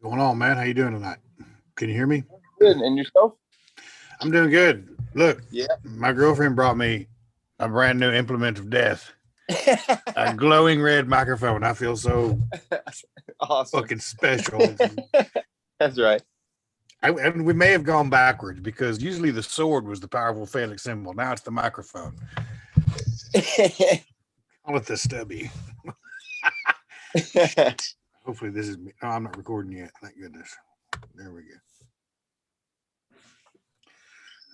Going on, man? How you doing tonight? Can you hear me? Good. And yourself? I'm doing good. Look, Yeah. my girlfriend brought me a brand new implement of death, a glowing red microphone. I feel so Awesome. fucking special. That's right. And we may have gone backwards because usually the sword was the powerful phallic symbol. Now it's the microphone. Call it the stubby. Hopefully this is me. Oh, I'm not recording yet. Thank goodness. There we go.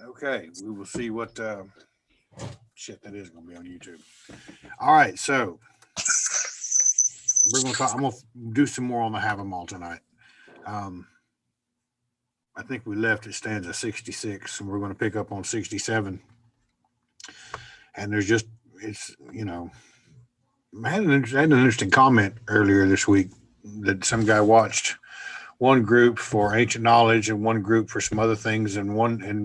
Okay, we will see what shit that is going to be on YouTube. All right, so we're going to talk. I'm going to do some more on the Havamal tonight. Um, I think we left it stands at 66, and we're going to pick up on 67. And there's just I had an interesting comment earlier this week that some guy watched one group for ancient knowledge and one group for some other things, and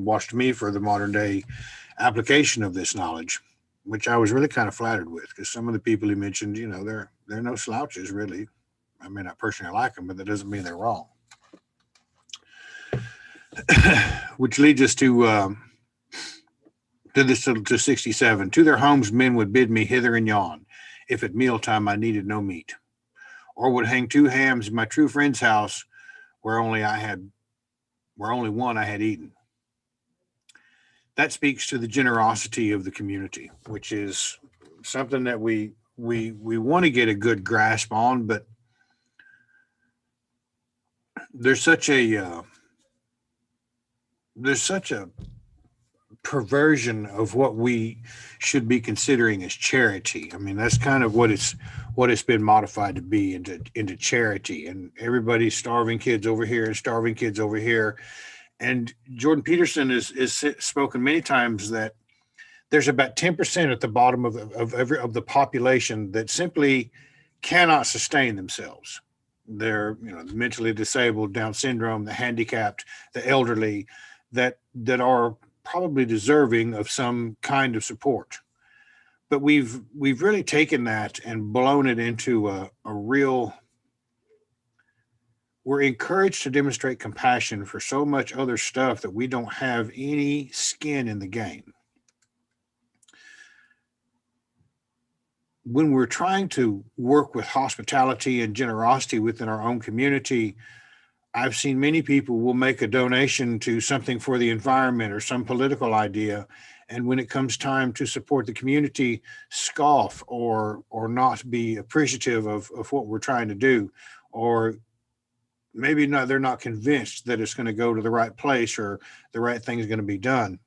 watched me for the modern day application of this knowledge, which I was really kind of flattered with because some of the people he mentioned, they're no slouches really. I mean, I personally like them, but that doesn't mean they're wrong. Which leads us to 67. To their homes men would bid me hither and yon, if at mealtime I needed no meat, or would hang two hams in my true friend's house, where only one I had eaten. That speaks to the generosity of the community, which is something that we want to get a good grasp on, but there's such a perversion of what we should be considering as charity. I mean, that's kind of what it's been modified to be into charity, and everybody's starving kids over here and starving kids over here. And Jordan Peterson is spoken many times that there's about 10% at the bottom of the population that simply cannot sustain themselves. They're mentally disabled, Down syndrome, the handicapped, the elderly, that are probably deserving of some kind of support. But we've really taken that and blown it into a real. We're encouraged to demonstrate compassion for so much other stuff that we don't have any skin in the game. When we're trying to work with hospitality and generosity within our own community, I've seen many people will make a donation to something for the environment or some political idea, and when it comes time to support the community, scoff or not be appreciative of what we're trying to do, or maybe not, they're not convinced that it's going to go to the right place or the right thing is going to be done.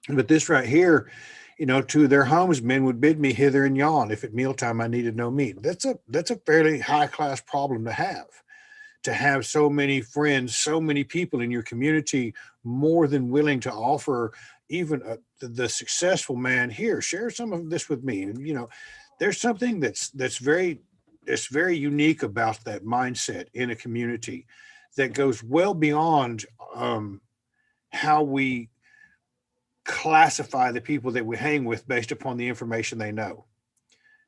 But this right here, to their homes men would bid me hither and yon, if at mealtime I needed no meat. That's a fairly high class problem to have. To have so many friends, so many people in your community more than willing to offer even the successful man, here, share some of this with me. And there's something that's very unique about that mindset in a community that goes well beyond how we classify the people that we hang with based upon the information they know.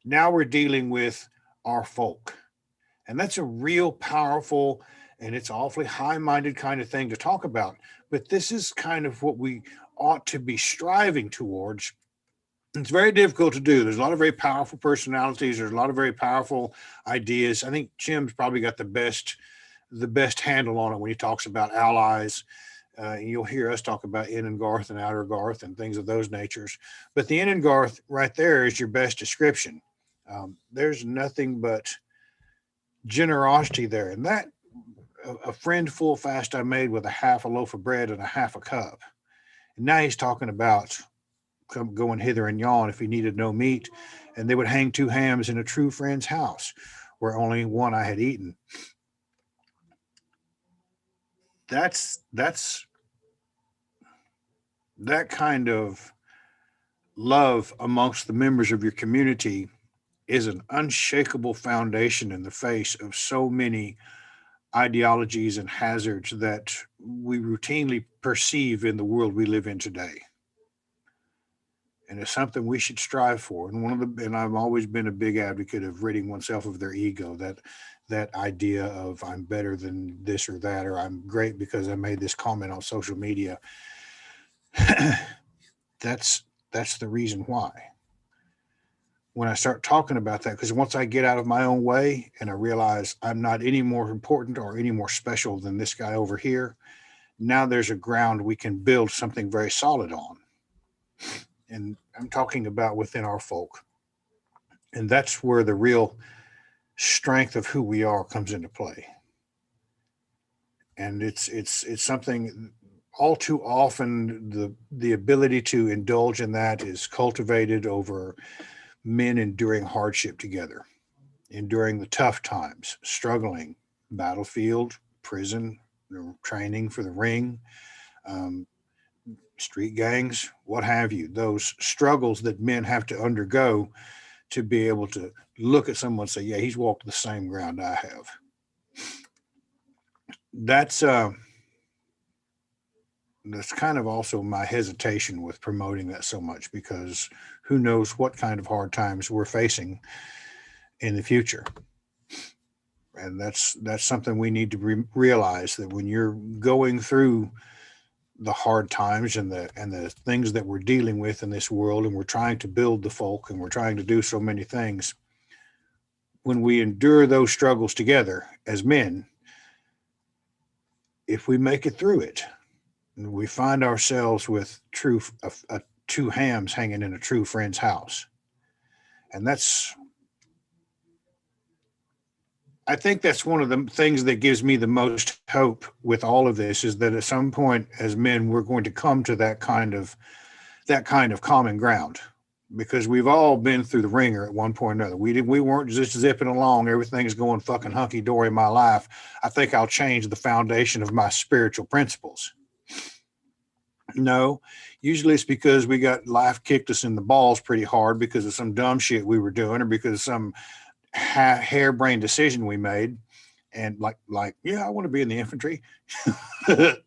Now we're dealing with our folk. And that's a real powerful and it's awfully high minded kind of thing to talk about. But this is kind of what we ought to be striving towards. It's very difficult to do. There's a lot of very powerful personalities. There's a lot of very powerful ideas. I think Jim's probably got the best handle on it when he talks about allies. You'll hear us talk about in and Garth and outer Garth and things of those natures. But the in and Garth right there is your best description. There's nothing but generosity there. And that, a friend full fast I made with a half a loaf of bread and a half a cup. And now he's talking about going hither and yon if he needed no meat. And they would hang two hams in a true friend's house where only one I had eaten. That's that kind of love amongst the members of your community is an unshakable foundation in the face of so many ideologies and hazards that we routinely perceive in the world we live in today. and it's something we should strive for. And and I've always been a big advocate of ridding oneself of their ego, that idea of I'm better than this or that, or I'm great because I made this comment on social media. that's that's the reason why. When I start talking about that, because once I get out of my own way and I realize I'm not any more important or any more special than this guy over here, now there's a ground we can build something very solid on. And I'm talking about within our folk. And that's where the real strength of who we are comes into play. And it's something all too often the ability to indulge in that is cultivated over men enduring hardship together, enduring the tough times, struggling, battlefield, prison, training for the ring, um, street gangs, what have you, those struggles that men have to undergo to be able to look at someone and say, yeah, he's walked the same ground I have. That's that's kind of also my hesitation with promoting that so much, because who knows what kind of hard times we're facing in the future. And that's something we need to realize, that when you're going through the hard times and the things that we're dealing with in this world, and we're trying to build the folk and we're trying to do so many things, when we endure those struggles together as men, if we make it through it, we find ourselves with two hams hanging in a true friend's house. And I think that's one of the things that gives me the most hope with all of this, is that at some point as men, we're going to come to that kind of common ground, because we've all been through the ringer at one point or another. We weren't just zipping along. Everything's going fucking hunky dory in my life. I think I'll change the foundation of my spiritual principles. No, usually it's because we got life kicked us in the balls pretty hard because of some dumb shit we were doing, or because of some harebrained decision we made. And yeah, I want to be in the infantry. But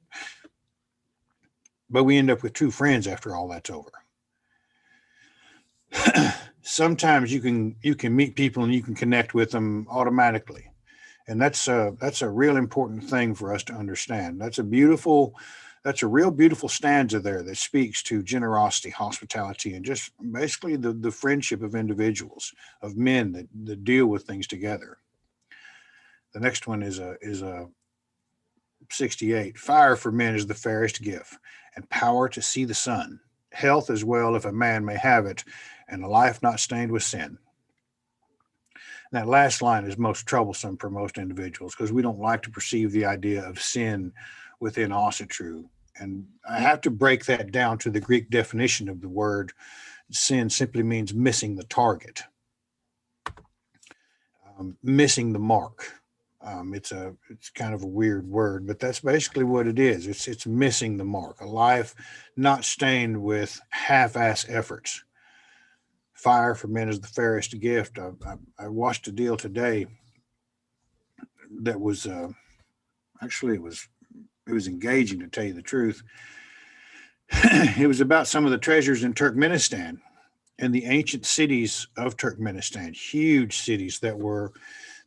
we end up with true friends after all that's over. Sometimes you can meet people and you can connect with them automatically, and that's a real important thing for us to understand. That's a real beautiful stanza there that speaks to generosity, hospitality, and just basically the friendship of individuals, of men that deal with things together. The next one is a 68. Fire for men is the fairest gift, and power to see the sun. Health as well, if a man may have it, and a life not stained with sin. And that last line is most troublesome for most individuals, because we don't like to perceive the idea of sin within Asatru. And I have to break that down to the Greek definition of the word. Sin simply means missing the target, missing the mark. It's kind of a weird word, but that's basically what it is. It's missing the mark. A life not stained with half-ass efforts. Fire for men is the fairest gift. I watched a deal today that was actually it was engaging, to tell you the truth. It was about some of the treasures in Turkmenistan and the ancient cities of Turkmenistan, huge cities that were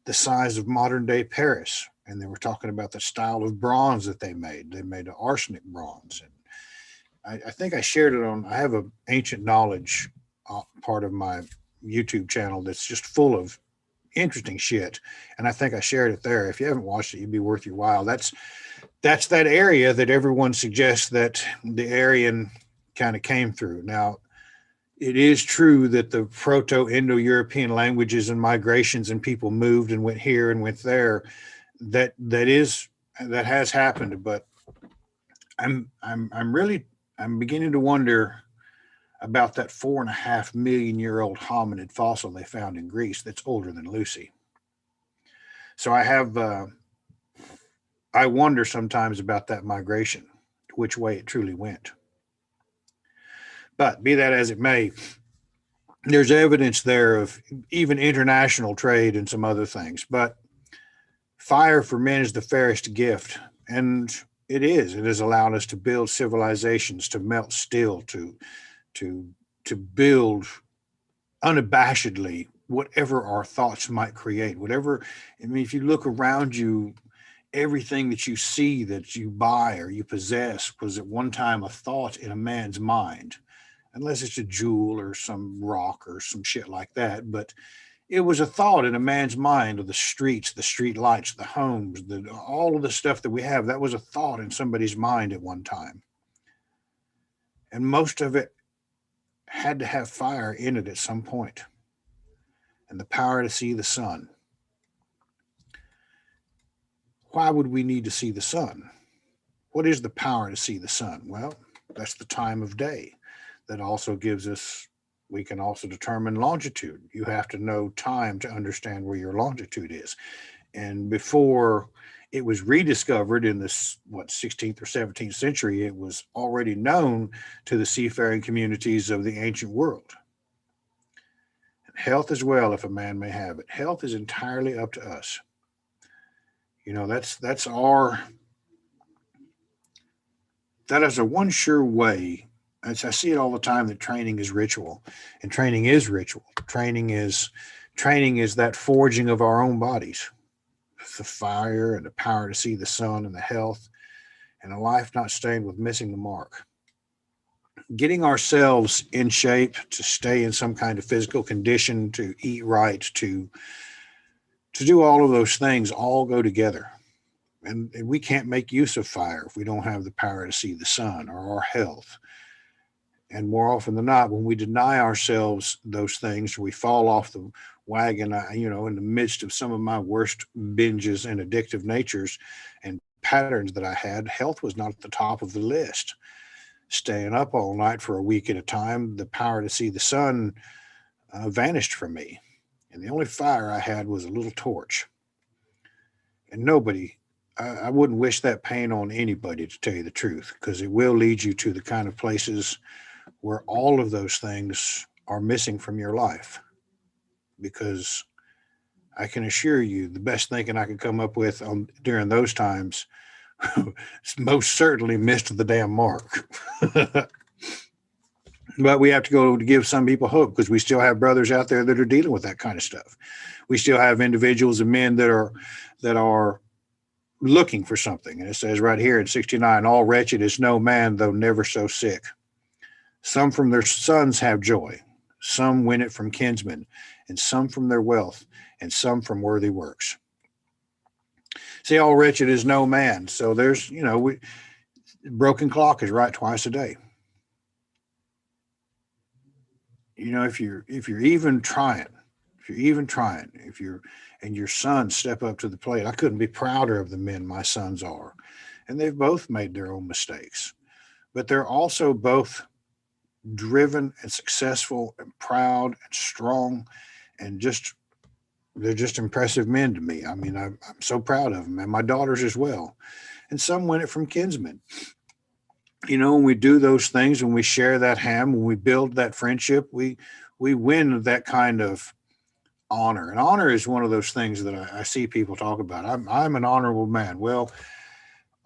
the size of modern day Paris. And they were talking about the style of bronze that they made. They made an arsenic bronze. And I think I shared it I have an ancient knowledge part of my YouTube channel that's just full of interesting shit. And I think I shared it there. If you haven't watched it, it'd be worth your while. That's that area that everyone suggests that the Aryan kind of came through. Now, it is true that the Proto-Indo-European languages and migrations and people moved and went here and went there. That has happened, but I'm beginning to wonder about that 4.5 million-year-old hominid fossil they found in Greece that's older than Lucy. So I wonder sometimes about that migration, which way it truly went. But be that as it may, there's evidence there of even international trade and some other things. But fire for men is the fairest gift. And it is. It has allowed us to build civilizations, to melt steel, to to build unabashedly whatever our thoughts might create. Whatever, I mean, if you look around you, everything that you see, that you buy or you possess, was at one time a thought in a man's mind, unless it's a jewel or some rock or some shit like that. But it was a thought in a man's mind of the streets, the street lights, the homes, all of the stuff that we have. That was a thought in somebody's mind at one time. And most of it had to have fire in it at some point, and the power to see the sun. Why would we need to see the sun? What is the power to see the sun? Well, that's the time of day. That also gives us, we can also determine longitude. You have to know time to understand where your longitude is. And before it was rediscovered in this, what, 16th or 17th century, it was already known to the seafaring communities of the ancient world. And health as well, if a man may have it. Health is entirely up to us. You know, that's our, that is a one sure way. As I see it all the time, that training is ritual, and training is ritual. Training is that forging of our own bodies, the fire and the power to see the sun and the health and a life not stained with missing the mark. Getting ourselves in shape to stay in some kind of physical condition, to eat right, to do all of those things all go together. And we can't make use of fire if we don't have the power to see the sun or our health. And more often than not, when we deny ourselves those things, we fall off the wagon. In the midst of some of my worst binges and addictive natures and patterns that I had, health was not at the top of the list. Staying up all night for a week at a time, the power to see the sun vanished from me. And the only fire I had was a little torch. And I wouldn't wish that pain on anybody, to tell you the truth, because it will lead you to the kind of places where all of those things are missing from your life. Because I can assure you, the best thinking I could come up with during those times most certainly missed the damn mark. But we have to go to give some people hope, because we still have brothers out there that are dealing with that kind of stuff. We still have individuals and men that are looking for something. And it says right here in 69, all wretched is no man, though never so sick. Some from their sons have joy, some win it from kinsmen, and some from their wealth, and some from worthy works. See, all wretched is no man. So there's, broken clock is right twice a day. If you're even trying, if you're and your sons step up to the plate, I couldn't be prouder of the men my sons are. And they've both made their own mistakes, but they're also both driven and successful and proud and strong, and just they're just impressive men to me. I mean, I'm so proud of them, and my daughters as well. And some win it from kinsmen. When we do those things, when we share that ham, when we build that friendship, we win that kind of honor. And honor is one of those things that I see people talk about. I'm an honorable man. Well,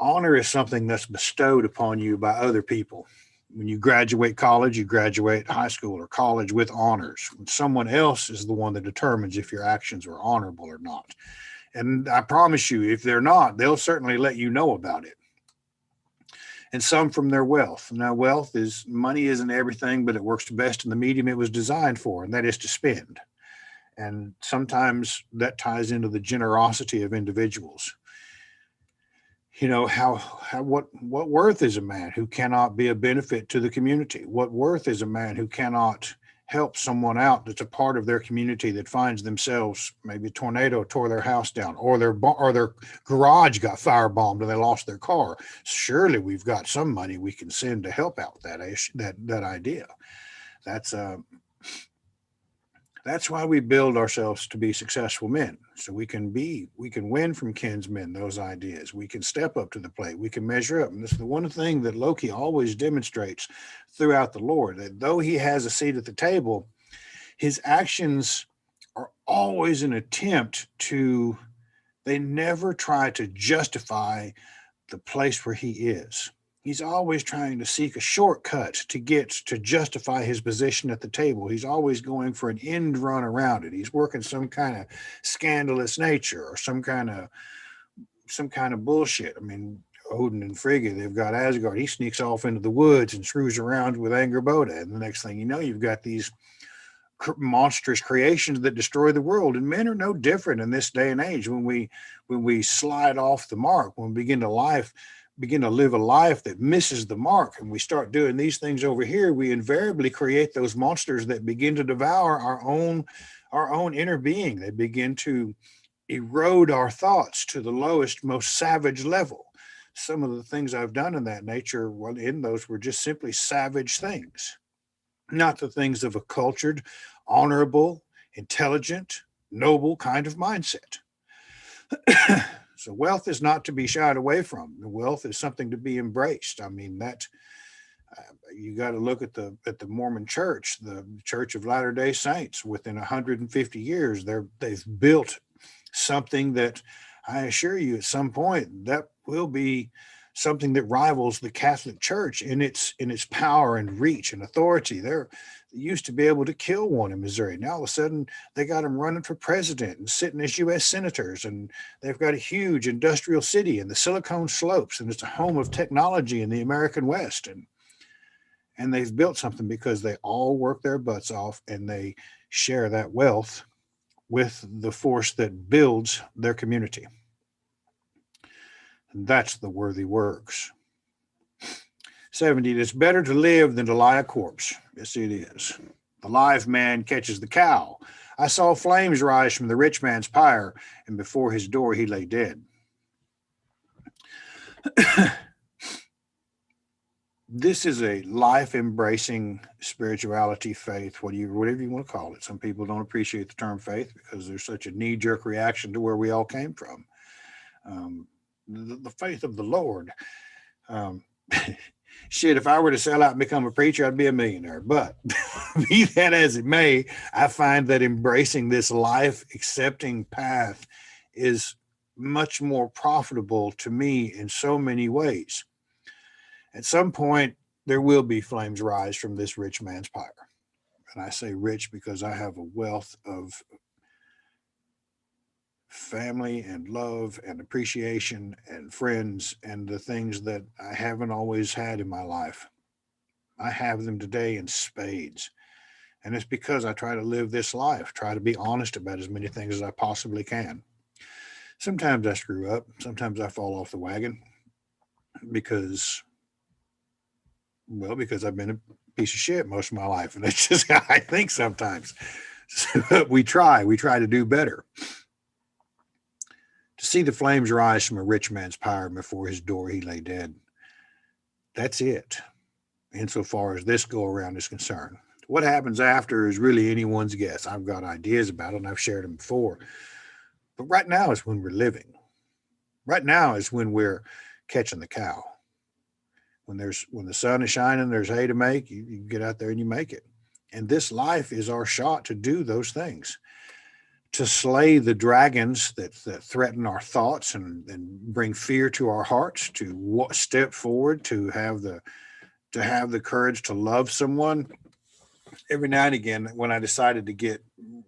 honor is something that's bestowed upon you by other people. When you graduate college, you graduate high school or college with honors. Someone else is the one that determines if your actions are honorable or not. And I promise you, if they're not, they'll certainly let you know about it. And some from their wealth. Now, money isn't everything, but it works best in the medium it was designed for, and that is to spend. And sometimes that ties into the generosity of individuals. What worth is a man who cannot be a benefit to the community? What worth is a man who cannot help someone out that's a part of their community, that finds themselves, maybe a tornado tore their house down, or their garage got firebombed and they lost their car? Surely we've got some money we can send to help out that issue, that idea. That's why we build ourselves to be successful men. So we can win from kinsmen those ideas. We can step up to the plate. We can measure up. And this is the one thing that Loki always demonstrates throughout the Lord, that though he has a seat at the table, his actions are always an attempt they never try to justify the place where he is. He's always trying to seek a shortcut to justify his position at the table. He's always going for an end run around it. He's working some kind of scandalous nature or some kind of bullshit. I mean, Odin and Frigga, they've got Asgard. He sneaks off into the woods and screws around with Angerboda. And the next thing you know, you've got these monstrous creations that destroy the world. And men are no different in this day and age. When we slide off the mark, when we begin to live a life that misses the mark, and we start doing these things over here, we invariably create those monsters that begin to devour our own inner being. They begin to erode our thoughts to the lowest, most savage level. Some of the things I've done in that nature, well, in those were just simply savage things, not the things of a cultured, honorable, intelligent, noble kind of mindset. So wealth is not to be shied away from. Wealth is something to be embraced. I mean, that you got to look at the Mormon Church, the Church of Latter-day Saints. Within 150 years, they've built something that I assure you, at some point, that will be something that rivals the Catholic Church in its power and reach and authority. They used to be able to kill one in Missouri. Now all of a sudden they got them running for president and sitting as U.S. senators, and they've got a huge industrial city in the Silicon Slopes, and it's a home of technology in the American West. And they've built something because they all work their butts off and they share that wealth with the force that builds their community. And that's the worthy works. 70, it's better to live than to lie a corpse. Yes, it is. The live man catches the cow. I saw flames rise from the rich man's pyre, and before his door he lay dead. This is a life-embracing spirituality, faith, whatever you want to call it. Some people don't appreciate the term faith because there's such a knee-jerk reaction to where we all came from. The faith of the Lord. Shit, if I were to sell out and become a preacher, I'd be a millionaire. But be that as it may, I find that embracing this life-accepting path is much more profitable to me in so many ways. At some point, there will be flames rise from this rich man's pyre. And I say rich because I have a wealth of family and love and appreciation and friends and the things that I haven't always had in my life. I have them today in spades. And it's because I try to live this life, try to be honest about as many things as I possibly can. Sometimes I screw up. Sometimes I fall off the wagon because I've been a piece of shit most of my life. And that's just how I think sometimes. So we try to do better. To see the flames rise from a rich man's pyre, before his door he lay dead. That's it, insofar as this go around is concerned. What happens after is really anyone's guess. I've got ideas about it, and I've shared them before. But right now is when we're living. Right now is when we're catching the cow. When the sun is shining, there's hay to make. You get out there and you make it. And this life is our shot to do those things, to slay the dragons that threaten our thoughts and bring fear to our hearts, to step forward, to have the courage to love someone. Every now and again, when I decided to get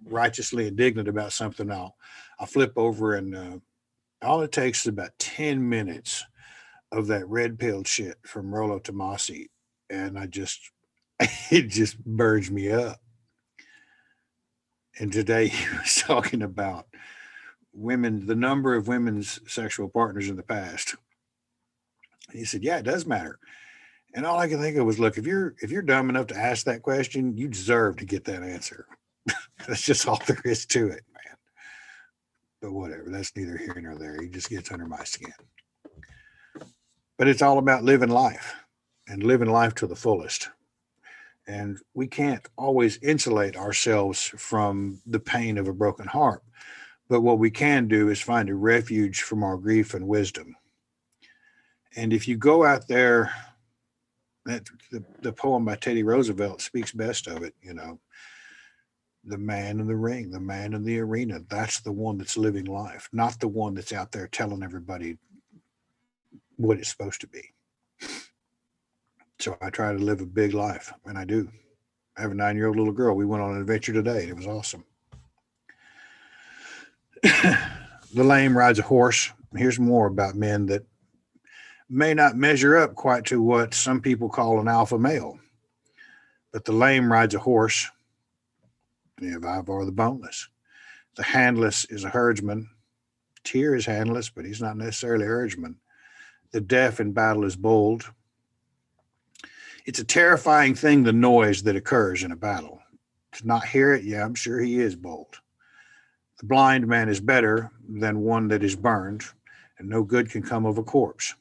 righteously indignant about something, I'll flip over and all it takes is about 10 minutes of that red-pilled shit from Rollo Tomasi, and it just burns me up. And today he was talking about the number of women's sexual partners in the past. He said, yeah, it does matter. And all I can think of was, look, if you're dumb enough to ask that question, you deserve to get that answer. That's just all there is to it, man. But whatever, that's neither here nor there. He just gets under my skin. But it's all about living life and living life to the fullest. And we can't always insulate ourselves from the pain of a broken heart. But what we can do is find a refuge from our grief and wisdom. And if you go out there, the poem by Teddy Roosevelt speaks best of it, the man in the ring, the man in the arena, that's the one that's living life, not the one that's out there telling everybody what it's supposed to be. So I try to live a big life, and I do. I have a 9-year-old little girl. We went on an adventure today, and it was awesome. The lame rides a horse. Here's more about men that may not measure up quite to what some people call an alpha male. But the lame rides a horse. The Ivar the boneless. The handless is a herdsman. Tyr is handless, but he's not necessarily a herdsman. The deaf in battle is bold. It's a terrifying thing, the noise that occurs in a battle. To not hear it, yeah, I'm sure he is bold. The blind man is better than one that is burned, and no good can come of a corpse.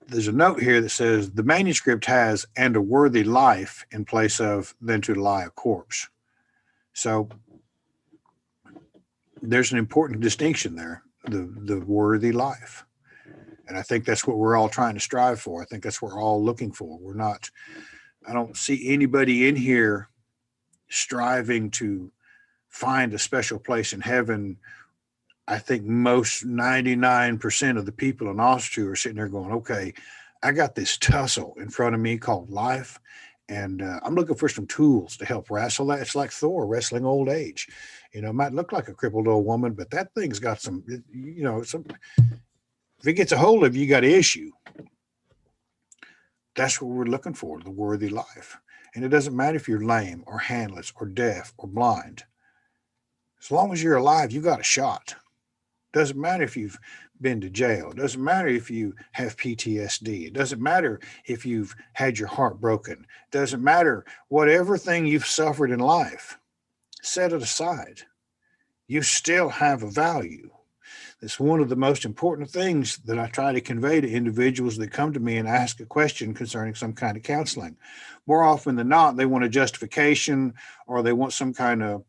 There's a note here that says the manuscript has "and a worthy life" in place of "than to lie a corpse." So there's an important distinction there, the worthy life. And I think that's what we're all trying to strive for. I think that's what we're all looking for. I don't see anybody in here striving to find a special place in heaven. I think most 99% of the people in Asatru are sitting there going, okay, I got this tussle in front of me called life, and I'm looking for some tools to help wrestle that. It's like Thor wrestling old age. It might look like a crippled old woman, but that thing's got some, if it gets a hold of you, you got an issue. That's what we're looking for, the worthy life. And it doesn't matter if you're lame or handless or deaf or blind. As long as you're alive, you got a shot. Doesn't matter if you've been to jail. It doesn't matter if you have PTSD. It doesn't matter if you've had your heart broken. It doesn't matter whatever thing you've suffered in life. Set it aside. You still have a value. It's one of the most important things that I try to convey to individuals that come to me and ask a question concerning some kind of counseling. More often than not, they want a justification, or they want some kind of,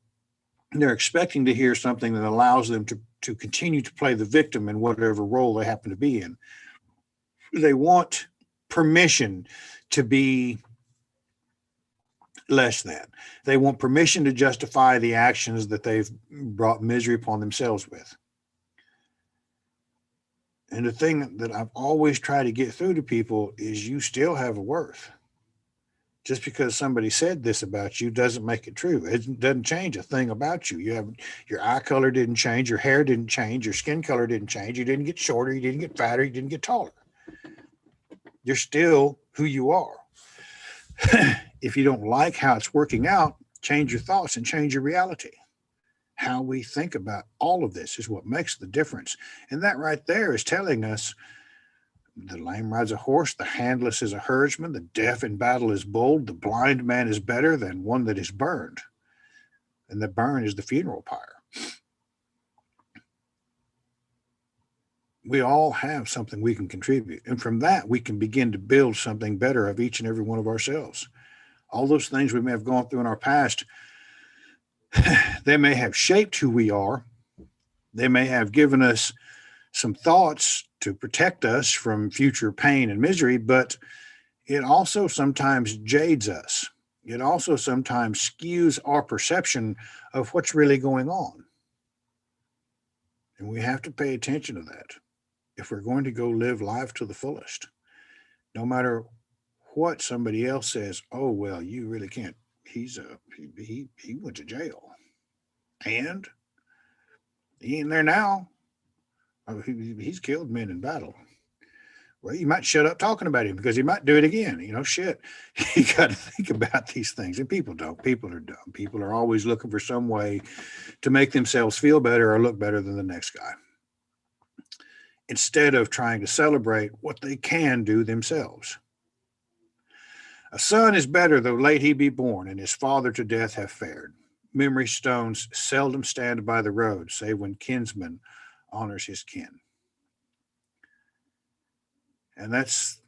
they're expecting to hear something that allows them to continue to play the victim in whatever role they happen to be in. They want permission to be less than. They want permission to justify the actions that they've brought misery upon themselves with. And the thing that I've always tried to get through to people is you still have a worth. Just because somebody said this about you doesn't make it true. It doesn't change a thing about you. Your eye color didn't change, your hair didn't change, your skin color didn't change, you didn't get shorter, you didn't get fatter, you didn't get taller. You're still who you are. If you don't like how it's working out, change your thoughts and change your reality. How we think about all of this is what makes the difference. And that right there is telling us the lame rides a horse, the handless is a herdsman, the deaf in battle is bold, the blind man is better than one that is burned. And the burn is the funeral pyre. We all have something we can contribute. And from that, we can begin to build something better of each and every one of ourselves. All those things we may have gone through in our past, they may have shaped who we are. They may have given us some thoughts to protect us from future pain and misery, but it also sometimes jades us. It also sometimes skews our perception of what's really going on. And we have to pay attention to that if we're going to go live life to the fullest. No matter what somebody else says, oh, well, you really can't. He went to jail. And he ain't there now. Oh, he's killed men in battle. Well, you might shut up talking about him because he might do it again. Shit. You got to think about these things. And people don't. People are dumb. People are always looking for some way to make themselves feel better or look better than the next guy, instead of trying to celebrate what they can do themselves. A son is better, though late he be born, and his father to death have fared. Memory stones seldom stand by the road, save when kinsman honors his kin. And I've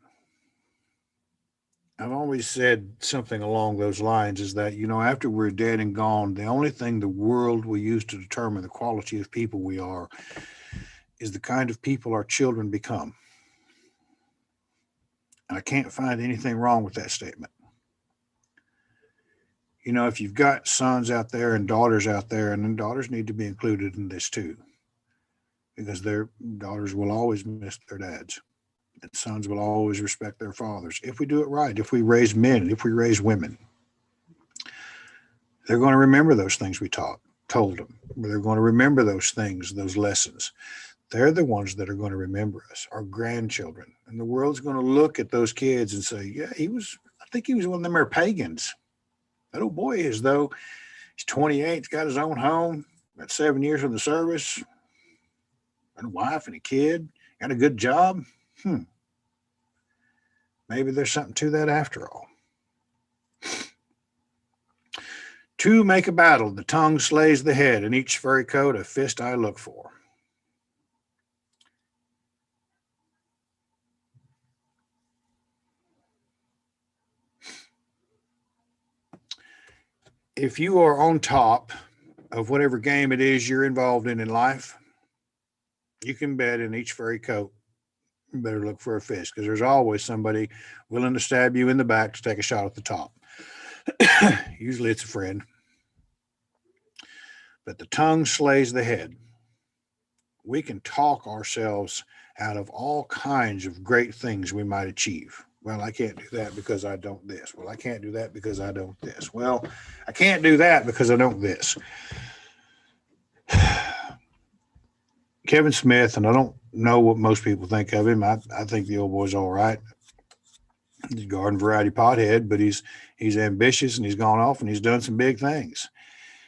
always said something along those lines, is that, after we're dead and gone, the only thing the world will use to determine the quality of people we are is the kind of people our children become. And I can't find anything wrong with that statement. If you've got sons out there and daughters out there, and then daughters need to be included in this too, because their daughters will always miss their dads. And sons will always respect their fathers. If we do it right, if we raise men, if we raise women, they're going to remember those things we told them. They're going to remember those things, those lessons. They're the ones that are going to remember us, our grandchildren. And the world's going to look at those kids and say, yeah, I think he was one of them there pagans. That old boy is, though. He's 28, he's got his own home, got 7 years in the service, and a wife and a kid, got a good job. Maybe there's something to that after all. Two make a battle, the tongue slays the head, and each furry coat a fist I look for. If you are on top of whatever game it is you're involved in life, you can bet in each furry coat, you better look for a fist, because there's always somebody willing to stab you in the back to take a shot at the top. Usually it's a friend. But the tongue slays the head. We can talk ourselves out of all kinds of great things we might achieve. Well, I can't do that because I don't this. Well, I can't do that because I don't this. Well, I can't do that because I don't this. Kevin Smith, and I don't know what most people think of him. I think the old boy's all right. He's a garden variety pothead, but he's ambitious and he's gone off and he's done some big things.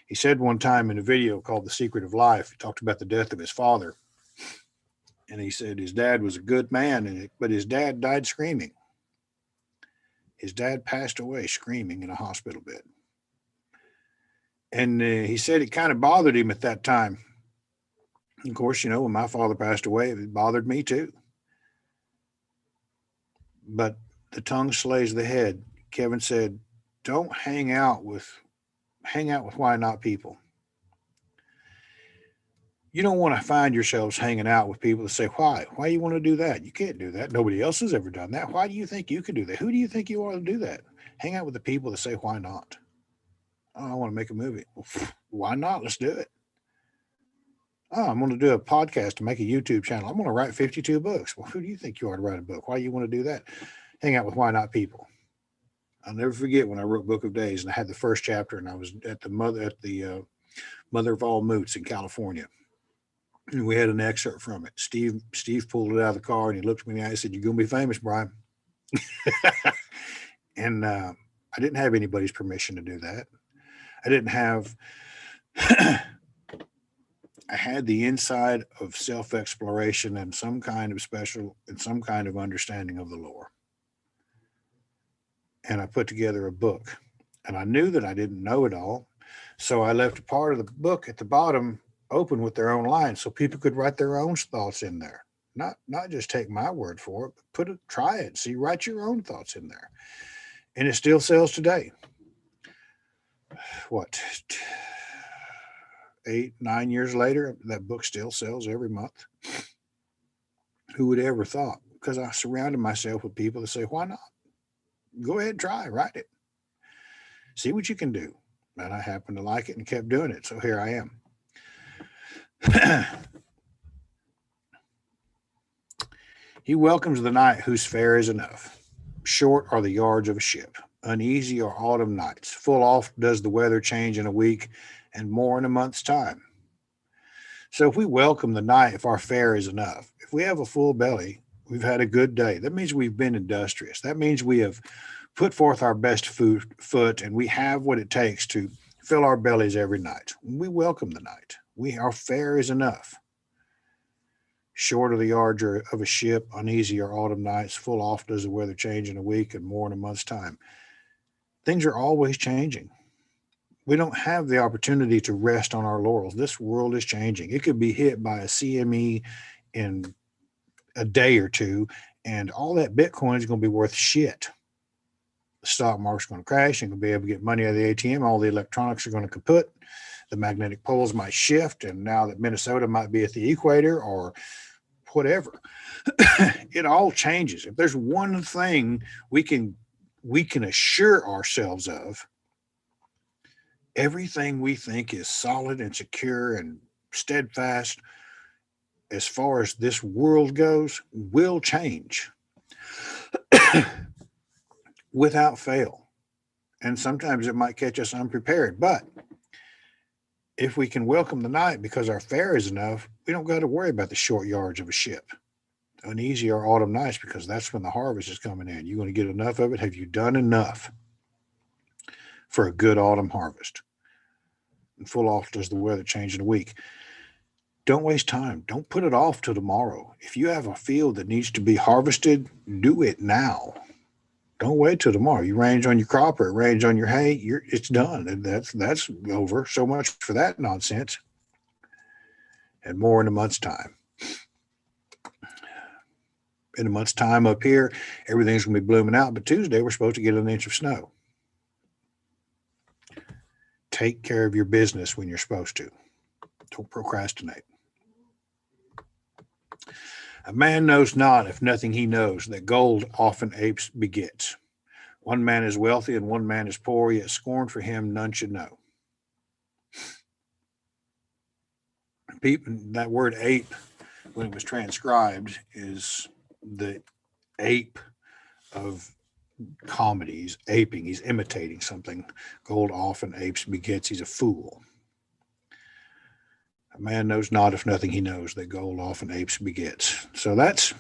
He said one time in a video called The Secret of Life, he talked about the death of his father. And he said his dad was a good man, but his dad died screaming. His dad passed away screaming in a hospital bed. And he said it kind of bothered him at that time. Of course, when my father passed away, it bothered me too. But the tongue slays the head. Kevin said, don't hang out with why not people. You don't want to find yourselves hanging out with people that say, why? Why you want to do that? You can't do that. Nobody else has ever done that. Why do you think you can do that? Who do you think you are to do that? Hang out with the people that say, why not? Oh, I want to make a movie. Well, why not? Let's do it. Oh, I'm going to do a podcast to make a YouTube channel. I'm going to write 52 books. Well, who do you think you are to write a book? Why do you want to do that? Hang out with why not people. I'll never forget when I wrote Book of Days and I had the first chapter and I was at the Mother of All Moots in California. And we had an excerpt from it. Steve pulled it out of the car and he looked at me in the eye and said, "You're going to be famous, Brian." And I didn't have anybody's permission to do that. I didn't have, I had the inside of self-exploration and some kind of understanding of the lore. And I put together a book. And I knew that I didn't know it all. So I left a part of the book at the bottom open with their own lines so people could write their own thoughts in there. Not just take my word for it, but try it. See, write your own thoughts in there. And it still sells today. What, 8-9 years later, that book still sells every month. Who would ever thought? Because I surrounded myself with people that say, why not? Go ahead, try, write it. See what you can do. And I happened to like it and kept doing it. So here I am. He welcomes the night whose fare is enough. Short are the yards of a ship. Uneasy are autumn nights. Full oft does the weather change in a week, and more in a month's time. So if we welcome the night, if our fare is enough, if we have a full belly, we've had a good day. That means we've been industrious. That means we have put forth our best foot, and we have what it takes to fill our bellies every night. We welcome the night. Our fare is enough. Short of the yards of a ship, uneasy are autumn nights, full oft does the weather change in a week and more in a month's time. Things are always changing. We don't have the opportunity to rest on our laurels. This world is changing. It could be hit by a CME in a day or two, and all that Bitcoin is going to be worth shit. The stock market's going to crash. You're going to be able to get money out of the ATM. All the electronics are going to kaput. The magnetic poles might shift, and now that Minnesota might be at the equator or whatever. It all changes. If there's one thing we can assure ourselves of, everything we think is solid and secure and steadfast as far as this world goes will change. without fail. And sometimes it might catch us unprepared. But if we can welcome the night because our fare is enough, we don't got to worry about the short yards of a ship. Uneasy are autumn nights because that's when the harvest is coming in. You're going to get enough of it. Have you done enough for a good autumn harvest? And full off does the weather change in a week. Don't waste time. Don't put it off till tomorrow. If you have a field that needs to be harvested, do it now. Don't wait till tomorrow. You range on your crop or range on your hay, it's done. And that's over. So much for that nonsense. And more in a month's time. In a month's time up here, everything's going to be blooming out. But Tuesday, we're supposed to get an inch of snow. Take care of your business when you're supposed to. Don't procrastinate. A man knows not, if nothing he knows, that gold often apes begets. One man is wealthy and one man is poor, yet scorn for him none should know. People, that word ape, when it was transcribed, is the ape of comedy. He's aping, he's imitating something. Gold often apes begets, he's a fool. A man knows not, if nothing he knows, that gold often apes begets. So that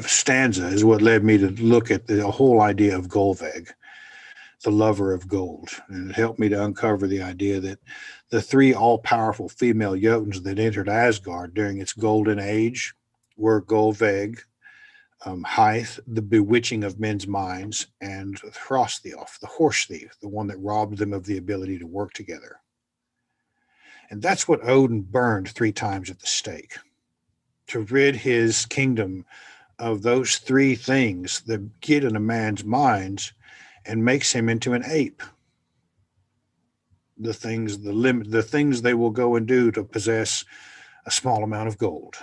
stanza is what led me to look at the whole idea of Golveg, the lover of gold. And it helped me to uncover the idea that the three all-powerful female Jotuns that entered Asgard during its golden age were Golveg, Hythe, the bewitching of men's minds, and Hrosthiolf, the horse thief, the one that robbed them of the ability to work together. And that's what Odin burned 3 times at the stake, to rid his kingdom of those 3 things that get in a man's minds and makes him into an ape. The things they will go and do to possess a small amount of gold.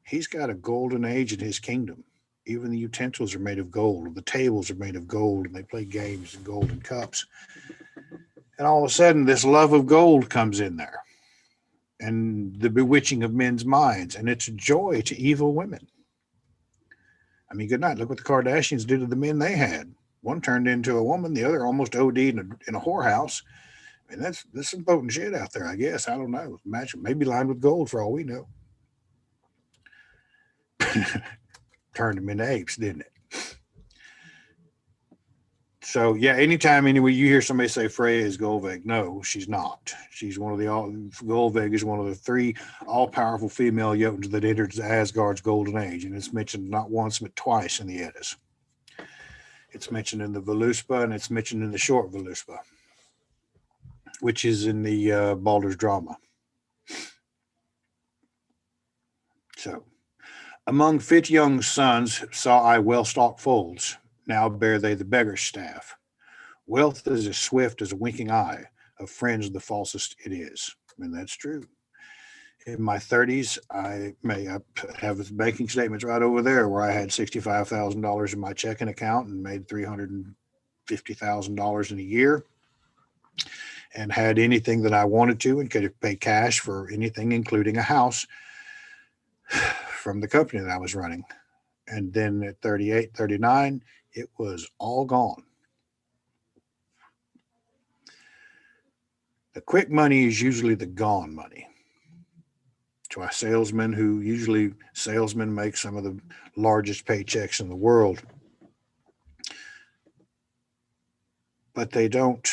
He's got a golden age in his kingdom. Even the utensils are made of gold. The tables are made of gold, and they play games in golden cups. And all of a sudden, this love of gold comes in there, and the bewitching of men's minds, and it's a joy to evil women. I mean, good night. Look what the Kardashians did to the men they had. One turned into a woman, the other almost OD'd in a whorehouse. I mean, that's some potent shit out there, I guess. I don't know. Imagine, maybe lined with gold for all we know. Turned them into apes, didn't it? So yeah, anytime anyway you hear somebody say Freya is Golveg, no, she's not. She's one of Golveg is one of the 3 all-powerful female Jotuns that entered Asgard's golden age, and it's mentioned not once but twice in the Eddas. It's mentioned in the Voluspa, and it's mentioned in the short Voluspa, which is in the Baldur's drama. So, among fit young sons saw I well-stocked folds. Now bear they the beggar's staff. Wealth is as swift as a winking eye. Of friends the falsest it is. And that's true. In my 30s, I have banking statements right over there where I had $65,000 in my checking account and made $350,000 in a year, and had anything that I wanted to and could pay cash for anything, including a house, from the company that I was running. And then at 38, 39, it was all gone. The quick money is usually the gone money. To our salesmen, salesmen make some of the largest paychecks in the world, but they don't.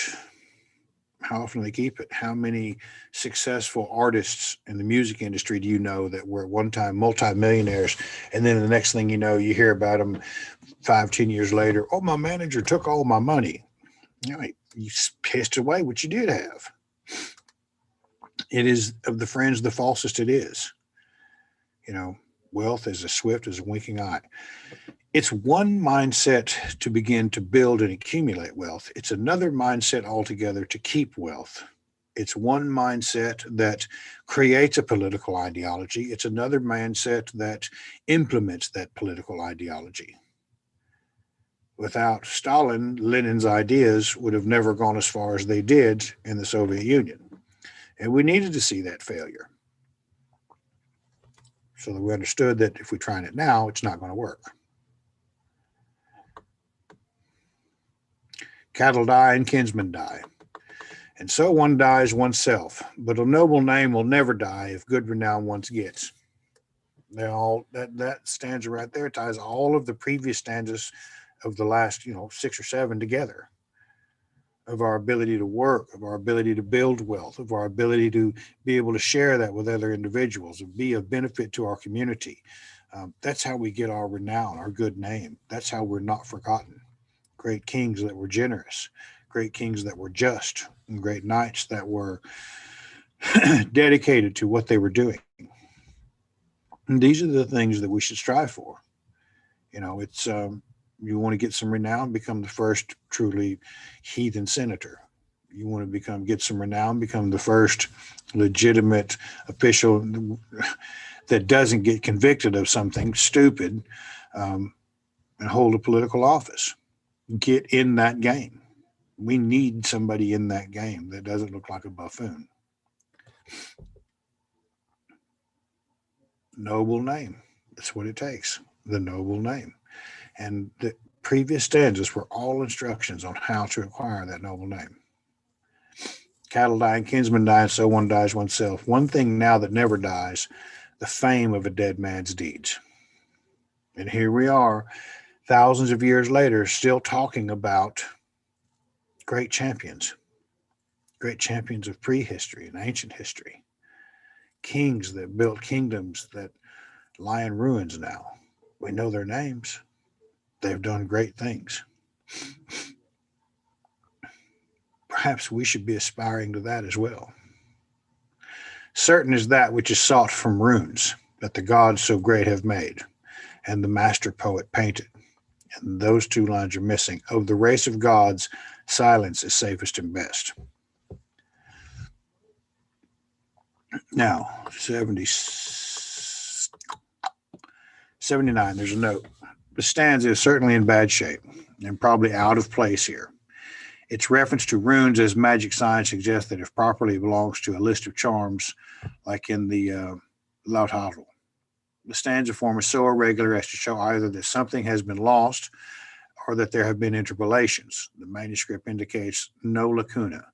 How often do they keep it? How many successful artists in the music industry do you know that were at one time multimillionaires, and then the next thing you know, you hear about them 5-10 years later? Oh, my manager took all my money. You pissed away what you did have. It is of the friends the falsest it is. Wealth is as swift as a winking eye. It's one mindset to begin to build and accumulate wealth. It's another mindset altogether to keep wealth. It's one mindset that creates a political ideology. It's another mindset that implements that political ideology. Without Stalin, Lenin's ideas would have never gone as far as they did in the Soviet Union. And we needed to see that failure. so that we understood that if we try it now, it's not going to work. Cattle die and kinsmen die. And so one dies oneself, but a noble name will never die if good renown once gets. They all that stanza right there ties all of the previous stanzas of the last, 6 or 7 together, of our ability to work, of our ability to build wealth, of our ability to be able to share that with other individuals and be of benefit to our community. That's how we get our renown, our good name. That's how we're not forgotten. Great kings that were generous, great kings that were just, and great knights that were dedicated to what they were doing. And these are the things that we should strive for. It's you want to get some renown, become the first truly heathen senator. You want to get some renown, become the first legitimate official that doesn't get convicted of something stupid, and hold a political office. Get in that game. We need somebody in that game that doesn't look like a buffoon. Noble name. That's what it takes. The noble name. And the previous stanzas were all instructions on how to acquire that noble name. Cattle die and kinsmen die, and so one dies oneself. One thing now that never dies, the fame of a dead man's deeds. And here we are, thousands of years later, still talking about great champions of prehistory and ancient history, kings that built kingdoms that lie in ruins now. We know their names. They've done great things. Perhaps we should be aspiring to that as well. Certain is that which is sought from runes, that the gods so great have made, and the master poet painted. And those 2 lines are missing. Of the race of gods, silence is safest and best. Now, 79, there's a note. The stanza is certainly in bad shape and probably out of place here. Its reference to runes as magic signs suggests that if properly it belongs to a list of charms, like in the Lautadel. The stanza form is so irregular as to show either that something has been lost or that there have been interpolations. The manuscript indicates no lacuna.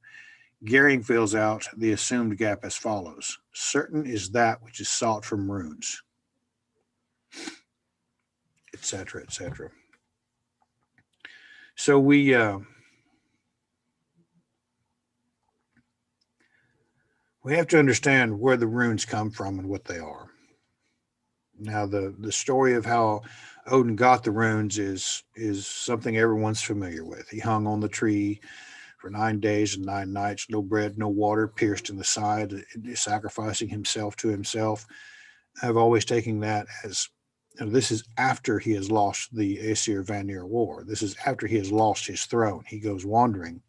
Gehring fills out the assumed gap as follows. Certain is that which is sought from runes, etc., etc. So we have to understand where the runes come from and what they are. Now, the story of how Odin got the runes is something everyone's familiar with. He hung on the tree for 9 days and 9 nights, no bread, no water, pierced in the side, sacrificing himself to himself. I've always taken that as, this is after he has lost the Aesir Vanir War. This is after he has lost his throne. He goes wandering,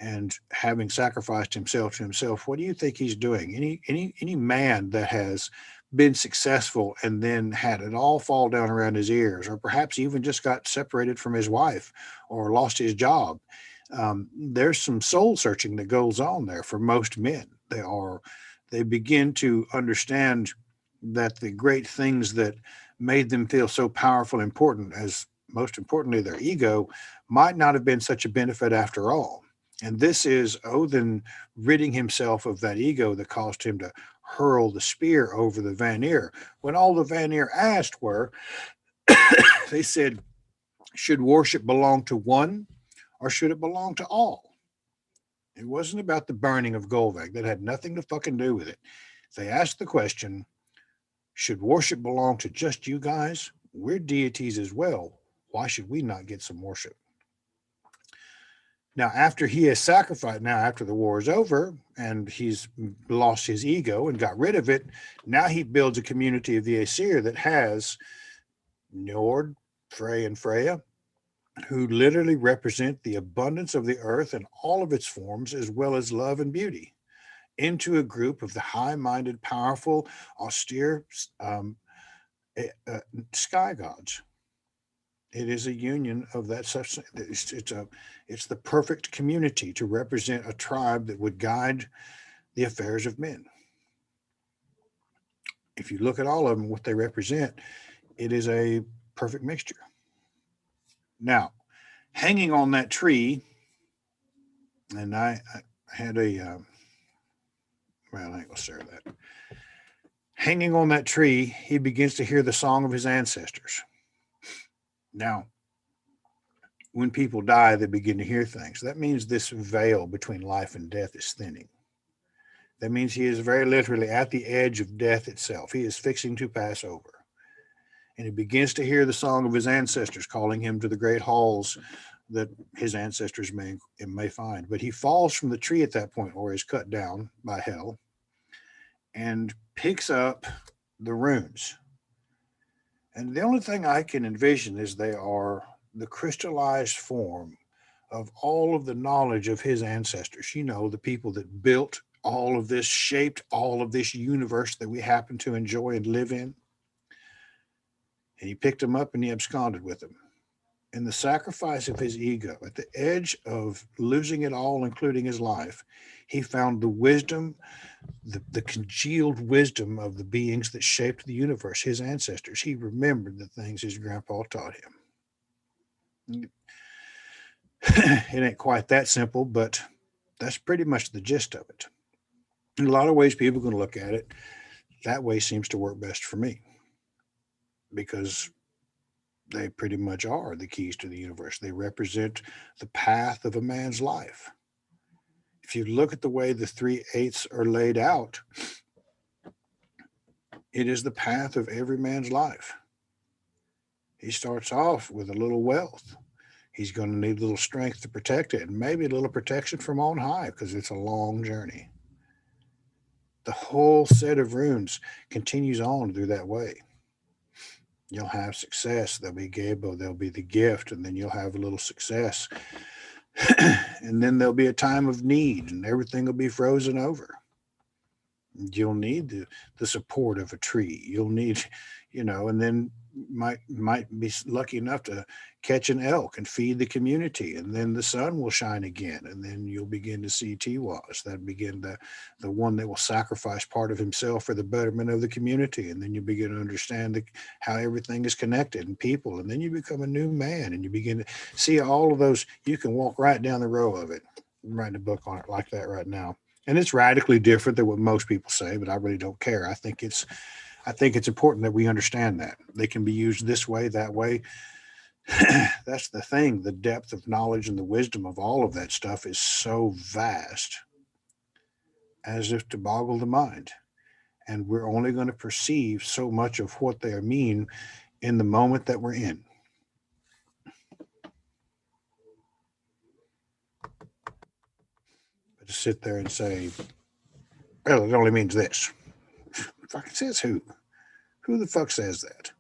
and having sacrificed himself to himself, what do you think he's doing? Any man that has been successful and then had it all fall down around his ears, or perhaps even just got separated from his wife or lost his job, there's some soul searching that goes on there for most men. They begin to understand that the great things that made them feel so powerful and important, as most importantly their ego, might not have been such a benefit after all. And this is Odin ridding himself of that ego that caused him to hurl the spear over the Vanir. When all the Vanir asked were, they said, should worship belong to one or should it belong to all? It wasn't about the burning of Golvag. That had nothing to fucking do with it. They asked the question, should worship belong to just you guys? We're deities as well. Why should we not get some worship? Now, after he has sacrificed, now after the war is over and he's lost his ego and got rid of it, now he builds a community of the Aesir that has Njord, Frey, and Freya, who literally represent the abundance of the earth in all of its forms, as well as love and beauty, into a group of the high-minded, powerful, austere sky gods. It is a union of that such. It's the perfect community to represent a tribe that would guide the affairs of men. if you look at all of them, what they represent, it is a perfect mixture. Now, hanging on that tree, and I had a, well, I ain't gonna share that. Hanging on that tree, he begins to hear the song of his ancestors. Now, when people die, they begin to hear things. That means this veil between life and death is thinning. That means he is very literally at the edge of death itself. He is fixing to pass over. And he begins to hear the song of his ancestors calling him to the great halls that his ancestors may find. But he falls from the tree at that point, or is cut down by hell, and picks up the runes. And the only thing I can envision is they are the crystallized form of all of the knowledge of his ancestors. You know, the people that built all of this, shaped all of this universe that we happen to enjoy and live in. And he picked them up and he absconded with them. In the sacrifice of his ego, at the edge of losing it all, including his life, he found the wisdom, the congealed wisdom of the beings that shaped the universe, his ancestors. He remembered the things his grandpa taught him. It ain't quite that simple, but that's pretty much the gist of it. In a lot of ways, people can look at it. That way seems to work best for me because they pretty much are the keys to the universe. They represent the path of a man's life. If you look at the way the 3/8 are laid out, it is the path of every man's life. He starts off with a little wealth. He's going to need a little strength to protect it, and maybe a little protection from on high because it's a long journey. The whole set of runes continues on through that way. You'll have success. There'll be Gabo, there'll be the gift, and then you'll have a little success. And then there'll be a time of need, and everything will be frozen over. You'll need the support of a tree. You'll need, and then might be lucky enough to catch an elk and feed the community, and then the sun will shine again, and then you'll begin to see Tiwas. That begin the one that will sacrifice part of himself for the betterment of the community, and then you begin to understand how everything is connected and people, and then you become a new man, and you begin to see all of those. You can walk right down the row of it. I'm writing a book on it like that right now. And it's radically different than what most people say, but I really don't care. I think it's important that we understand that they can be used this way, that way. That's the thing. The depth of knowledge and the wisdom of all of that stuff is so vast as if to boggle the mind. And we're only going to perceive so much of what they mean in the moment that we're in. But to sit there and say, well, it only means this. Fucking says who? Who the fuck says that?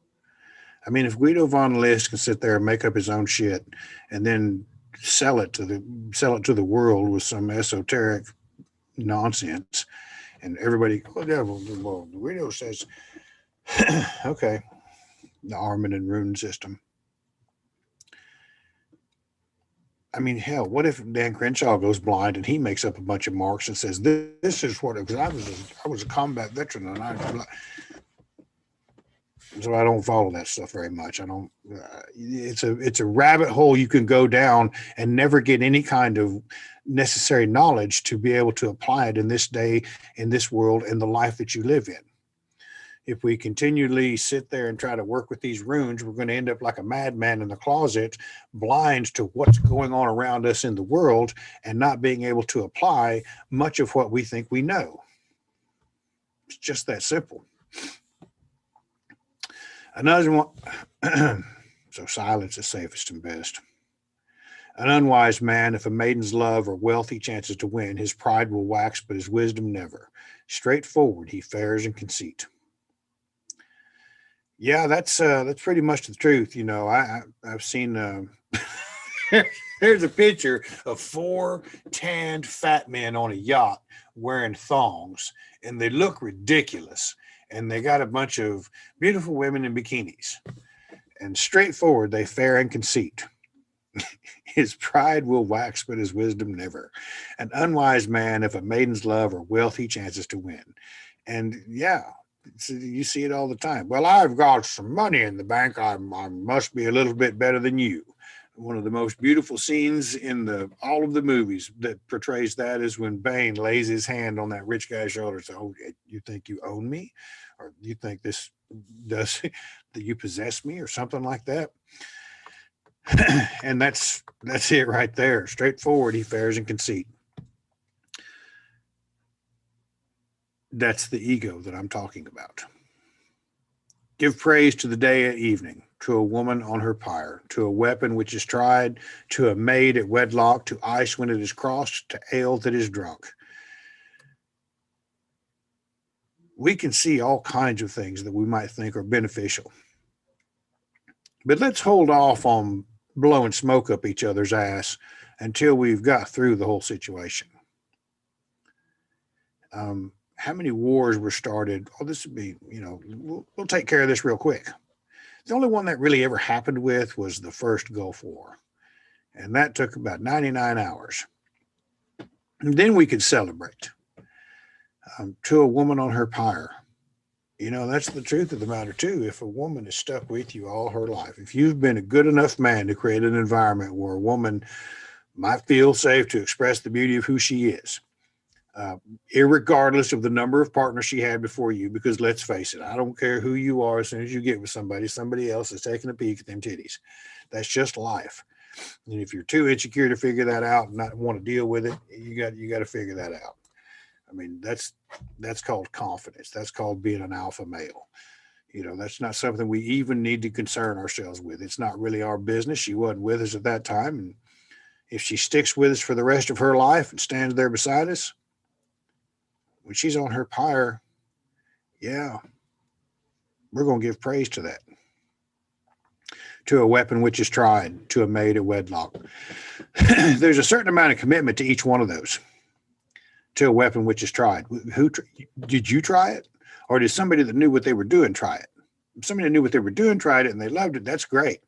I mean, if Guido von List can sit there and make up his own shit and then sell it to the world with some esoteric nonsense, and everybody, oh yeah, well Guido says, okay, the Armin and Rune system. I mean, hell, what if Dan Crenshaw goes blind and he makes up a bunch of marks and says, "This is what it was. I was a combat veteran, and so I don't follow that stuff very much. I don't. It's a rabbit hole you can go down and never get any kind of necessary knowledge to be able to apply it in this day, in this world, in the life that you live in. If we continually sit there and try to work with these runes, we're going to end up like a madman in the closet, blind to what's going on around us in the world and not being able to apply much of what we think we know. It's just that simple. Another one, so silence is safest and best. An unwise man, if a maiden's love or wealth he chances to win, his pride will wax, but his wisdom never. Straightforward he fares in conceit. Yeah, that's pretty much the truth. I've seen. There's a picture of 4 tanned fat men on a yacht wearing thongs, and they look ridiculous. And they got a bunch of beautiful women in bikinis. And straightforward, they fare in conceit. His pride will wax, but his wisdom never. An unwise man, if a maiden's love or wealth he chances to win. And yeah, You see it all the time. Well, I've got some money in the bank. I must be a little bit better than you. One of the most beautiful scenes in all of the movies that portrays that is when Bane lays his hand on that rich guy's shoulder and says, "Oh, you think you own me, or you think this does that you possess me, or something like that." And that's it right there. Straightforward. He fares in conceit. That's the ego that I'm talking about. Give praise to the day at evening, to a woman on her pyre, to a weapon which is tried, to a maid at wedlock, to ice when it is crossed, to ale that is drunk. We can see all kinds of things that we might think are beneficial. But let's hold off on blowing smoke up each other's ass until we've got through the whole situation. How many wars were started? Oh, this would be, we'll take care of this real quick. The only one that really ever happened with was the first Gulf War. And that took about 99 hours. And then we could celebrate. To a woman on her pyre. That's the truth of the matter, too. If a woman is stuck with you all her life, if you've been a good enough man to create an environment where a woman might feel safe to express the beauty of who she is, irregardless of the number of partners she had before you, because let's face it, I don't care who you are. As soon as you get with somebody else is taking a peek at them titties. That's just life. And if you're too insecure to figure that out and not want to deal with it, you got to figure that out. I mean, that's called confidence. That's called being an alpha male. That's not something we even need to concern ourselves with. It's not really our business. She wasn't with us at that time. And if she sticks with us for the rest of her life and stands there beside us, when she's on her pyre, yeah, we're going to give praise to that. To a weapon which is tried, to a maid at wedlock. There's a certain amount of commitment to each one of those. To a weapon which is tried. Did you try it? Or did somebody that knew what they were doing try it? If somebody that knew what they were doing tried it and they loved it, that's great.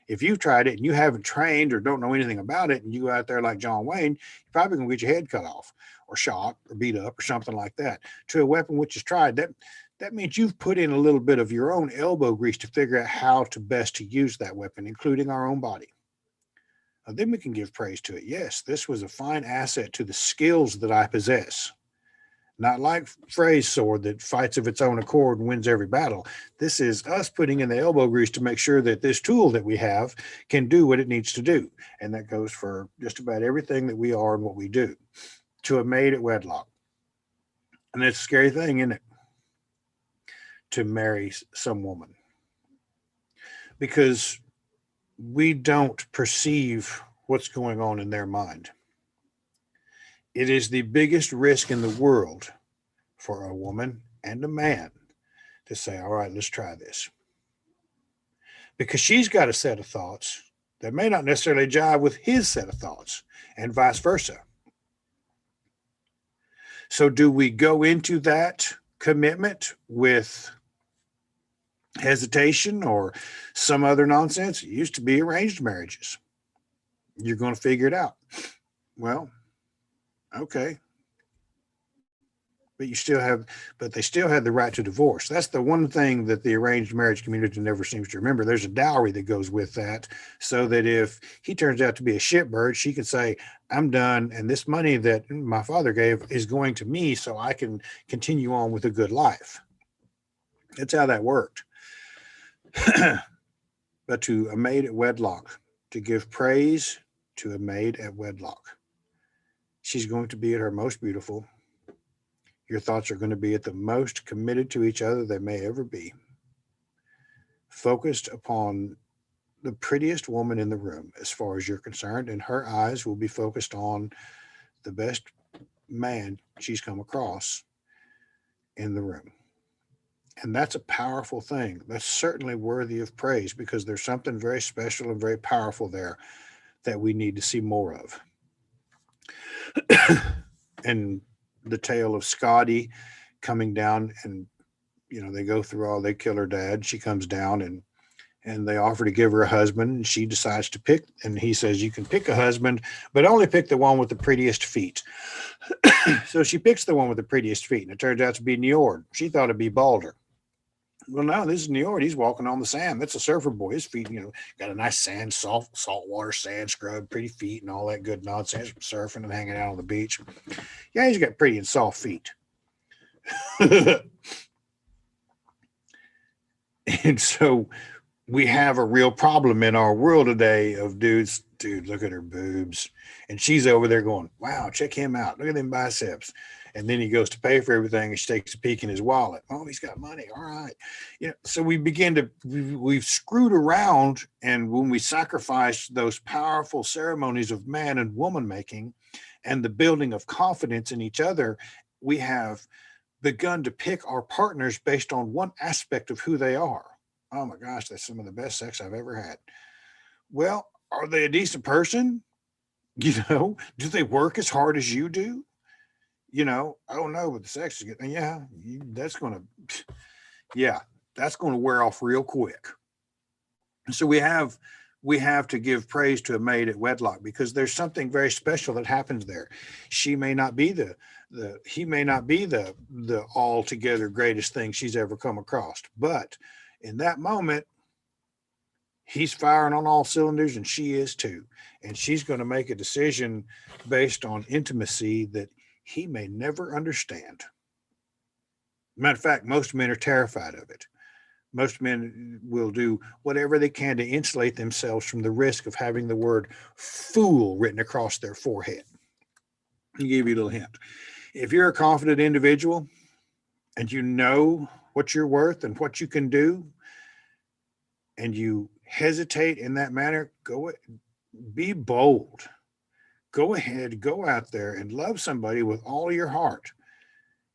If you've tried it and you haven't trained or don't know anything about it, and you go out there like John Wayne, you're probably going to get your head cut off or shot or beat up or something like that. To a weapon which is tried, that means you've put in a little bit of your own elbow grease to figure out how to best to use that weapon, including our own body. Then we can give praise to it. Yes, this was a fine asset to the skills that I possess. Not like Frey's sword that fights of its own accord and wins every battle. This is us putting in the elbow grease to make sure that this tool that we have can do what it needs to do. And that goes for just about everything that we are and what we do. To a maid at wedlock. And it's a scary thing, isn't it? To marry some woman. Because we don't perceive what's going on in their mind. It is the biggest risk in the world for a woman and a man to say, all right, let's try this. Because she's got a set of thoughts that may not necessarily jive with his set of thoughts, and vice versa. So do we go into that commitment with hesitation or some other nonsense? It used to be arranged marriages. You're going to figure it out. Well, okay. But they still have the right to divorce. That's the one thing that the arranged marriage community never seems to remember. There's a dowry that goes with that, so that if he turns out to be a shitbird, she can say, I'm done, and this money that my father gave is going to me so I can continue on with a good life. That's how that worked. But to a maid at wedlock, to give praise to a maid at wedlock. She's going to be at her most beautiful. Your thoughts are going to be at the most committed to each other they may ever be. Focused upon the prettiest woman in the room, as far as you're concerned, and her eyes will be focused on the best man she's come across in the room. And that's a powerful thing. That's certainly worthy of praise, because there's something very special and very powerful there that we need to see more of. And the tale of Scotty coming down, and they go through they kill her dad. She comes down and they offer to give her a husband, and she decides to pick, and he says, you can pick a husband, but only pick the one with the prettiest feet. So she picks the one with the prettiest feet, and it turns out to be Njord. She thought it'd be Balder. Well, no, this is New York. He's walking on the sand. That's a surfer boy. His feet, got a nice saltwater sand scrub, pretty feet, and all that good nonsense from surfing and hanging out on the beach. Yeah, he's got pretty and soft feet. And so we have a real problem in our world today of dudes. Dude, look at her boobs. And she's over there going, wow, check him out. Look at them biceps. And then he goes to pay for everything and she takes a peek in his wallet. Oh, he's got money. All right. So we begin to, we've screwed around. And when we sacrifice those powerful ceremonies of man and woman making and the building of confidence in each other, we have begun to pick our partners based on one aspect of who they are. Oh my gosh, that's some of the best sex I've ever had. Well, are they a decent person? Do they work as hard as you do? Oh no, but the sex is good. Yeah, yeah, that's gonna wear off real quick. So we have to give praise to a maid at wedlock because there's something very special that happens there. She may not be he may not be the altogether greatest thing she's ever come across, but in that moment, he's firing on all cylinders and she is too. And she's going to make a decision based on intimacy that he may never understand. Matter of fact, most men are terrified of it. Most men will do whatever they can to insulate themselves from the risk of having the word fool written across their forehead. I'll give you a little hint. If you're a confident individual and you know what you're worth and what you can do, and you hesitate in that manner, be bold. Go ahead, go out there and love somebody with all your heart.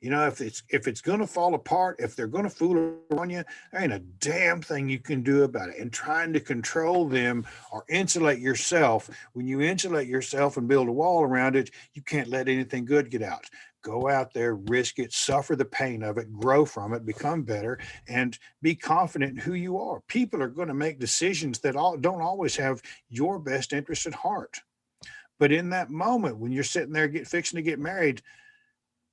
If it's going to fall apart, if they're going to fool on you, there ain't a damn thing you can do about it. And trying to control them or insulate yourself, when you insulate yourself and build a wall around it, you can't let anything good get out. Go out there, risk it, suffer the pain of it, grow from it, become better, and be confident in who you are. People are going to make decisions that don't always have your best interest at heart. But in that moment, when you're sitting there fixing to get married,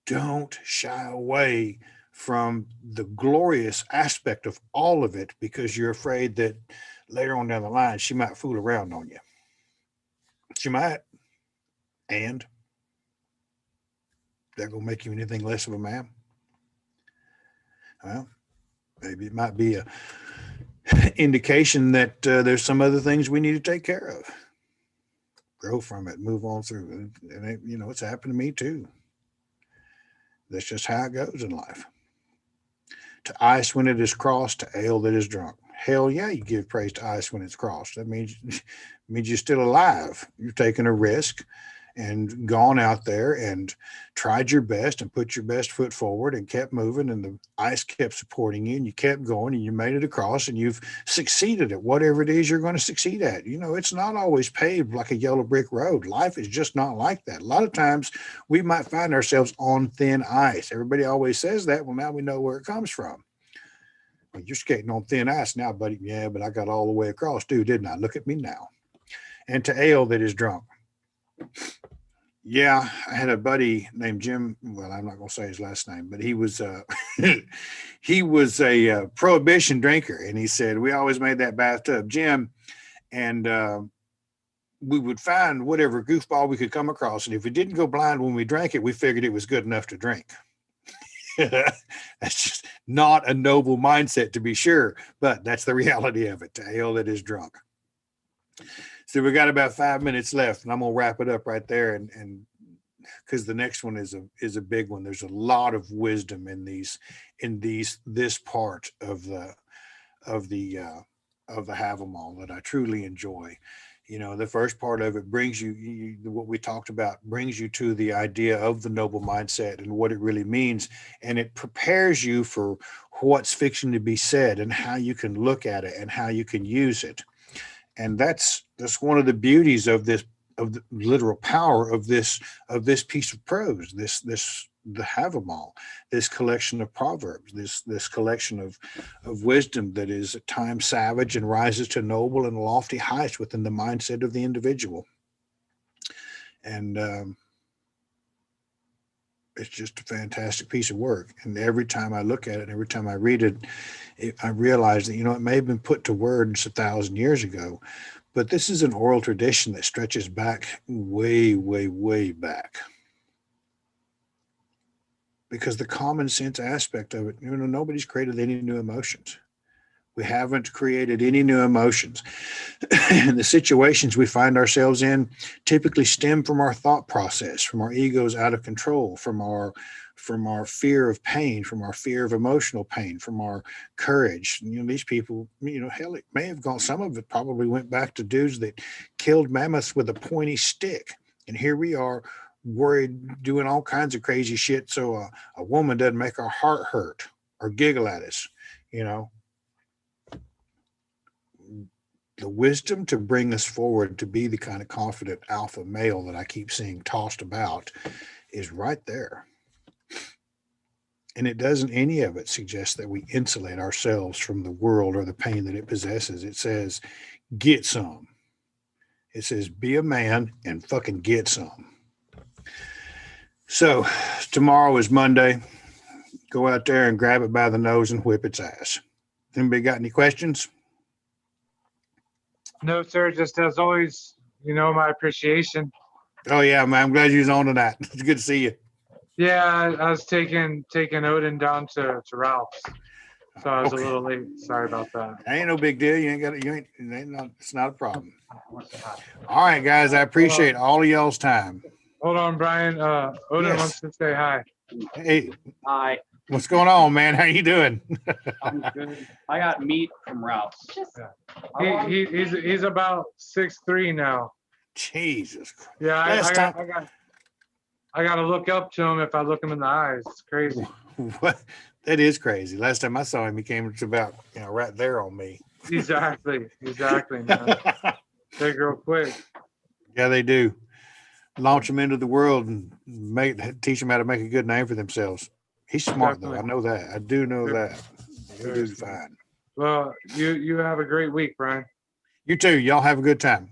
don't shy away from the glorious aspect of all of it because you're afraid that later on down the line, she might fool around on you. She might. And they're going to make you anything less of a man. Well, maybe it might be a indication that there's some other things we need to take care of. Grow from it, move on through. And it's happened to me too. That's just how it goes in life. To ice when it is crossed, to ale that is drunk. Hell yeah, you give praise to ice when it's crossed. That means you're still alive. You've taken a risk and gone out there and tried your best and put your best foot forward and kept moving, and the ice kept supporting you and you kept going and you made it across and you've succeeded at whatever it is you're going to succeed at. It's not always paved like a yellow brick road. Life is just not like that. A lot of times we might find ourselves on thin ice. Everybody always says that. Well, now we know where it comes from. Well, you're skating on thin ice now, buddy. Yeah, but I got all the way across too, didn't I? Look at me now. And to ale that is drunk. Yeah, I had a buddy named Jim. Well, I'm not going to say his last name, but he was he was a prohibition drinker, and he said we always made that bathtub Jim, and we would find whatever goofball we could come across, and if we didn't go blind when we drank it, we figured it was good enough to drink. That's just not a noble mindset, to be sure, but that's the reality of it. To ale that is drunk. So we got about 5 minutes left, and I'm gonna wrap it up right there. And because the next one is a big one. There's a lot of wisdom in this part of the Havamal that I truly enjoy. The first part of it brings you what we talked about, brings you to the idea of the noble mindset and what it really means, and it prepares you for what's fixing to be said and how you can look at it and how you can use it. And that's one of the beauties of the literal power of this piece of prose, the Havamal, this collection of proverbs, this collection of wisdom that is at times savage and rises to noble and lofty heights within the mindset of the individual. And It's just a fantastic piece of work. And every time I look at it, every time I read it, I realize that, it may have been put to words 1,000 years ago, but this is an oral tradition that stretches back way, way, way back. Because the common sense aspect of it, nobody's created any new emotions. We haven't created any new emotions. And the situations we find ourselves in typically stem from our thought process, from our egos out of control, from our fear of pain, from our fear of emotional pain, from our courage. These people, hell, it may have gone, some of it probably went back to dudes that killed mammoths with a pointy stick. And here we are worried, doing all kinds of crazy shit so a woman doesn't make our heart hurt or giggle at us, The wisdom to bring us forward to be the kind of confident alpha male that I keep seeing tossed about is right there. And it doesn't, any of it suggest that we insulate ourselves from the world or the pain that it possesses. It says, get some. It says, be a man and fucking get some. So tomorrow is Monday. Go out there and grab it by the nose and whip its ass. Anybody got any questions? No, sir. Just as always, my appreciation. Oh yeah, man. I'm glad you was on tonight. It's good to see you. Yeah, I was taking Odin down to Ralph's, so I was Okay. a little late. Sorry about that. Ain't no big deal. You ain't got it. It's not a problem. All right, guys. I appreciate all of y'all's time. Hold on, Brian. Odin Yes. wants to say hi. Hey, Hi, what's going on, man? How you doing? I'm good. I got meat from Ralph's. He's about 6'3" now. Jesus Christ. Yeah, I got to look up to him if I look him in the eyes. It's crazy. What? That is crazy. Last time I saw him, he came to about right there on me. Exactly, man. They grow quick. Yeah, they do. Launch them into the world and teach them how to make a good name for themselves. He's smart though. I know that. I do know that. He do fine. Well, you have a great week, Brian. You too. Y'all have a good time.